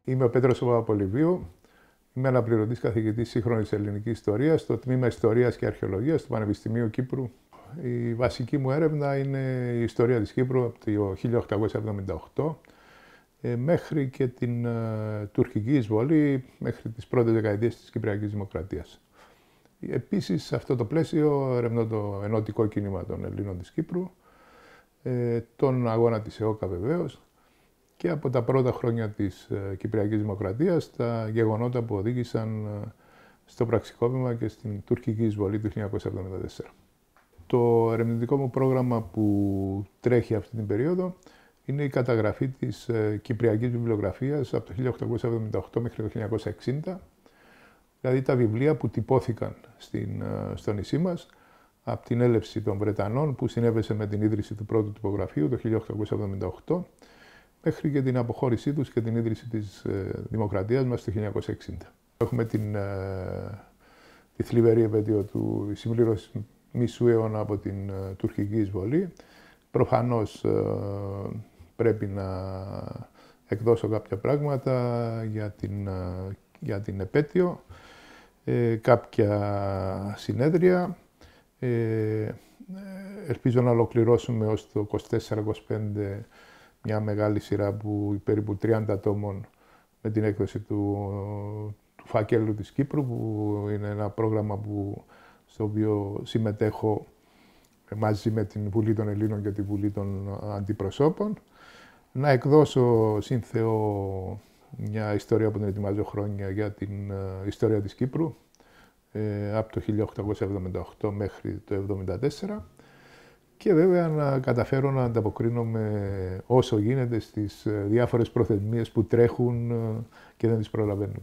Είμαι ο Πέτρος Παπαπολιβίου. Είμαι αναπληρωτής καθηγητής σύγχρονης ελληνικής ιστορίας στο τμήμα Ιστορίας και Αρχαιολογίας του Πανεπιστημίου Κύπρου. Η βασική μου έρευνα είναι η ιστορία της Κύπρου από το 1878 μέχρι και την τουρκική εισβολή, μέχρι τις πρώτες δεκαετίες της Κυπριακής Δημοκρατίας. Επίσης, σε αυτό το πλαίσιο ερευνώ το ενωτικό κίνημα των Ελλήνων της Κύπρου, τον αγώνα της ΕΟΚΑ βεβαίως, και από τα πρώτα χρόνια της Κυπριακής Δημοκρατίας, τα γεγονότα που οδήγησαν στο πραξικόπημα και στην τουρκική εισβολή του 1974. Το ερευνητικό μου πρόγραμμα που τρέχει αυτή την περίοδο είναι η καταγραφή της Κυπριακής βιβλιογραφίας από το 1878 μέχρι το 1960, δηλαδή τα βιβλία που τυπώθηκαν στο νησί μας από την έλευση των Βρετανών που συνέβησε με την ίδρυση του πρώτου τυπογραφείου το 1878 μέχρι και την αποχώρησή τους και την ίδρυση της δημοκρατίας μας το 1960. Έχουμε τη θλιβερή επέτειο του συμπλήρωσης μισού αιώνα από την τουρκική εισβολή. Προφανώς πρέπει να εκδώσω κάποια πράγματα για την επέτειο, κάποια συνέδρια. Ελπίζω να ολοκληρώσουμε ως το 24-25 μια μεγάλη σειρά περίπου 30 ατόμων με την έκδοση του φακέλου της Κύπρου, που είναι ένα πρόγραμμα στο οποίο συμμετέχω μαζί με την Βουλή των Ελλήνων και τη Βουλή των Αντιπροσώπων. Να εκδώσω σύν Θεό μια ιστορία που την ετοιμάζω χρόνια για την ιστορία της Κύπρου από το 1878 μέχρι το 1974. Και βέβαια να καταφέρω να ανταποκρίνομαι όσο γίνεται στις διάφορες προθεσμίες που τρέχουν και δεν τις προλαβαίνουμε.